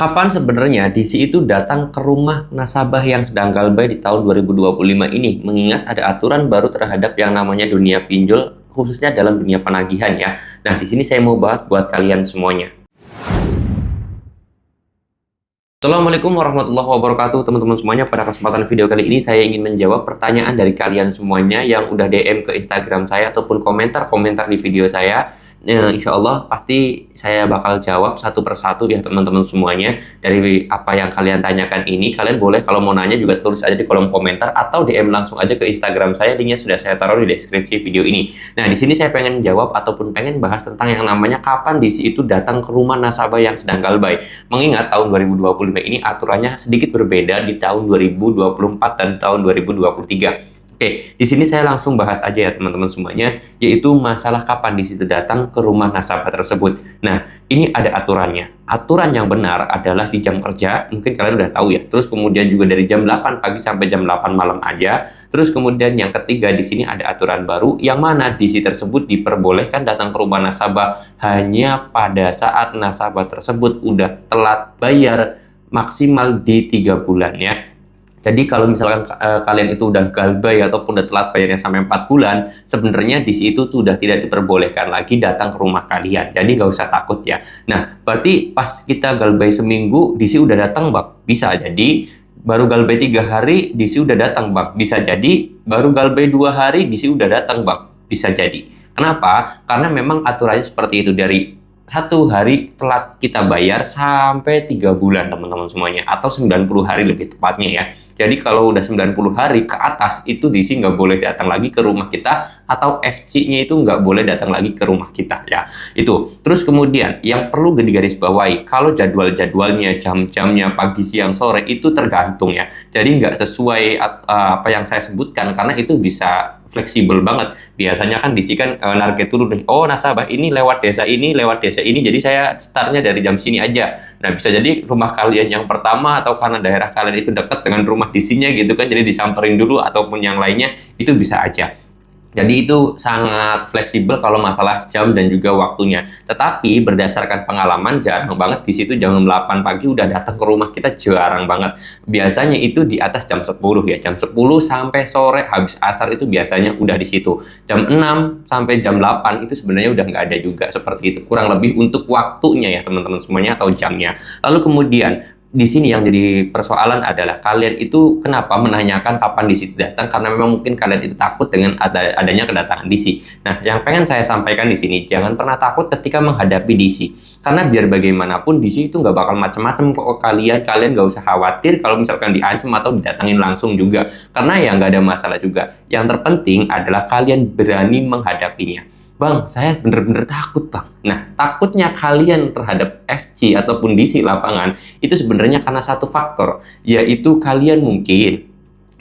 Kapan sebenarnya DC itu datang ke rumah nasabah yang sedang galbay di tahun 2025 ini? Mengingat ada aturan baru terhadap yang namanya dunia pinjol, khususnya dalam dunia penagihan ya. Nah, di sini saya mau bahas buat kalian semuanya. Assalamualaikum warahmatullahi wabarakatuh teman-teman semuanya. Pada kesempatan video kali ini saya ingin menjawab pertanyaan dari kalian semuanya yang udah DM ke Instagram saya ataupun komentar-komentar di video saya. Insya Allah pasti saya bakal jawab satu persatu ya teman-teman semuanya. Dari apa yang kalian tanyakan ini, kalian boleh kalau mau nanya juga tulis aja di kolom komentar atau DM langsung aja ke Instagram saya. Linknya sudah saya taruh di deskripsi video ini. Nah, di sini saya pengen jawab ataupun pengen bahas tentang yang namanya kapan DC itu datang ke rumah nasabah yang sedang galbay. Mengingat tahun 2025 ini aturannya sedikit berbeda di tahun 2024 dan tahun 2023. Oke, di sini saya langsung bahas aja ya teman-teman semuanya, yaitu masalah kapan di situ datang ke rumah nasabah tersebut. Nah, ini ada aturannya. Aturan yang benar adalah di jam kerja, mungkin kalian udah tahu ya. Terus kemudian juga dari jam 8 pagi sampai jam 8 malam aja. Terus kemudian yang ketiga di sini ada aturan baru, yang mana DC tersebut diperbolehkan datang ke rumah nasabah hanya pada saat nasabah tersebut udah telat bayar maksimal di 3 bulan ya. Jadi kalau misalkan kalian itu udah galbay ataupun udah telat bayarnya sampai 4 bulan, sebenarnya di situ tuh udah tidak diperbolehkan lagi datang ke rumah kalian. Jadi nggak usah takut ya. Nah, berarti pas kita galbay seminggu, DC udah datang, Bang. Bisa jadi baru galbay 3 hari, DC udah datang, Bang. Bisa jadi baru galbay 2 hari, DC udah datang, Bang. Bisa jadi. Kenapa? Karena memang aturannya seperti itu, dari 1 hari telat kita bayar sampai 3 bulan teman-teman semuanya, atau 90 hari lebih tepatnya ya. Jadi kalau udah 90 hari ke atas itu DC nggak boleh datang lagi ke rumah kita, atau FC-nya itu nggak boleh datang lagi ke rumah kita ya. Itu. Terus kemudian yang perlu digarisbawahi, kalau jadwal-jadwalnya, jam-jamnya pagi, siang, sore itu tergantung ya. Jadi nggak sesuai apa yang saya sebutkan, karena itu bisa fleksibel banget. Biasanya kan DC kan target dulu nih. Oh, nasabah ini lewat desa ini, lewat desa ini. Jadi saya startnya dari jam sini aja. Nah, bisa jadi rumah kalian yang pertama atau karena daerah kalian itu dekat dengan rumah DC-nya gitu kan. Jadi disamperin dulu ataupun yang lainnya itu bisa aja. Jadi itu sangat fleksibel kalau masalah jam dan juga waktunya. Tetapi berdasarkan pengalaman jarang banget di situ jam 8 pagi udah datang ke rumah kita, jarang banget. Biasanya itu di atas jam 10 ya. Jam 10 sampai sore habis asar itu biasanya udah di situ. Jam 6 sampai jam 8 itu sebenarnya udah nggak ada juga, seperti itu. Kurang lebih untuk waktunya ya teman-teman semuanya atau jamnya. Lalu kemudian di sini yang jadi persoalan adalah kalian itu kenapa menanyakan kapan DC datang, karena memang mungkin kalian itu takut dengan adanya kedatangan DC. Nah, yang pengen saya sampaikan di sini, jangan pernah takut ketika menghadapi DC, karena biar bagaimanapun DC itu nggak bakal macam-macam kok kalian nggak usah khawatir kalau misalkan diancam atau didatangin langsung juga, karena ya nggak ada masalah juga. Yang terpenting adalah kalian berani menghadapinya. Bang, saya bener-bener takut, Bang. Nah, takutnya kalian terhadap FC ataupun DC lapangan itu sebenarnya karena satu faktor, yaitu kalian mungkin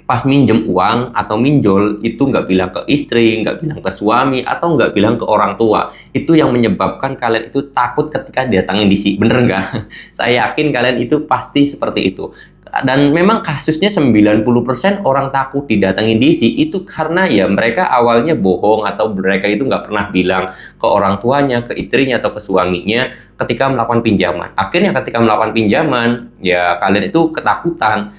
pas minjem uang atau minjol itu nggak bilang ke istri, nggak bilang ke suami, atau nggak bilang ke orang tua. Itu yang menyebabkan kalian itu takut ketika didatangin DC. Bener nggak? Saya yakin kalian itu pasti seperti itu. Dan memang kasusnya 90% orang takut didatangin DC itu karena ya mereka awalnya bohong atau mereka itu nggak pernah bilang ke orang tuanya, ke istrinya atau ke suaminya ketika melakukan pinjaman. Akhirnya ketika melakukan pinjaman ya kalian itu ketakutan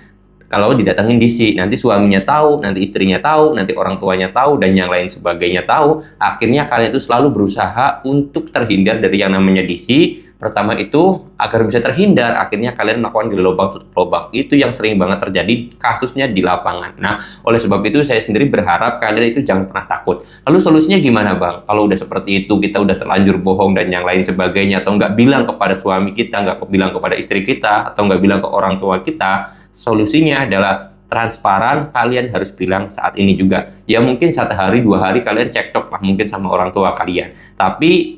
kalau didatangin DC, nanti suaminya tahu, nanti istrinya tahu, nanti orang tuanya tahu, dan yang lain sebagainya tahu. Akhirnya kalian itu selalu berusaha untuk terhindar dari yang namanya DC. Pertama itu, agar bisa terhindar, akhirnya kalian melakukan gali lubang tutup lubang. Itu yang sering banget terjadi kasusnya di lapangan. Nah, oleh sebab itu saya sendiri berharap kalian itu jangan pernah takut. Lalu solusinya gimana, Bang? Kalau udah seperti itu, kita udah terlanjur bohong dan yang lain sebagainya, atau nggak bilang kepada suami kita, nggak bilang kepada istri kita, atau nggak bilang ke orang tua kita, solusinya adalah transparan. Kalian harus bilang saat ini juga. Ya mungkin 1 hari, 2 hari kalian cekcok lah mungkin sama orang tua kalian. Tapi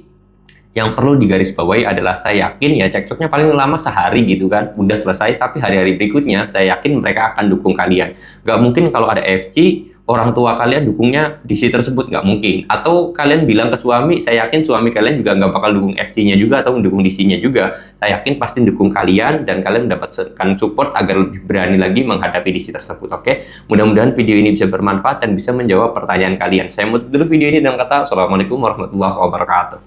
yang perlu digarisbawahi adalah saya yakin ya cekcoknya paling lama sehari gitu kan. Udah selesai, tapi hari-hari berikutnya saya yakin mereka akan dukung kalian. Gak mungkin kalau ada FC, orang tua kalian dukungnya DC tersebut, nggak mungkin. Atau kalian bilang ke suami, saya yakin suami kalian juga nggak bakal dukung FC-nya juga atau mendukung DC-nya juga. Saya yakin pasti dukung kalian dan kalian mendapatkan support agar lebih berani lagi menghadapi DC tersebut. Oke, mudah-mudahan video ini bisa bermanfaat dan bisa menjawab pertanyaan kalian. Saya mau tutup dulu video ini dengan kata Assalamualaikum warahmatullahi wabarakatuh.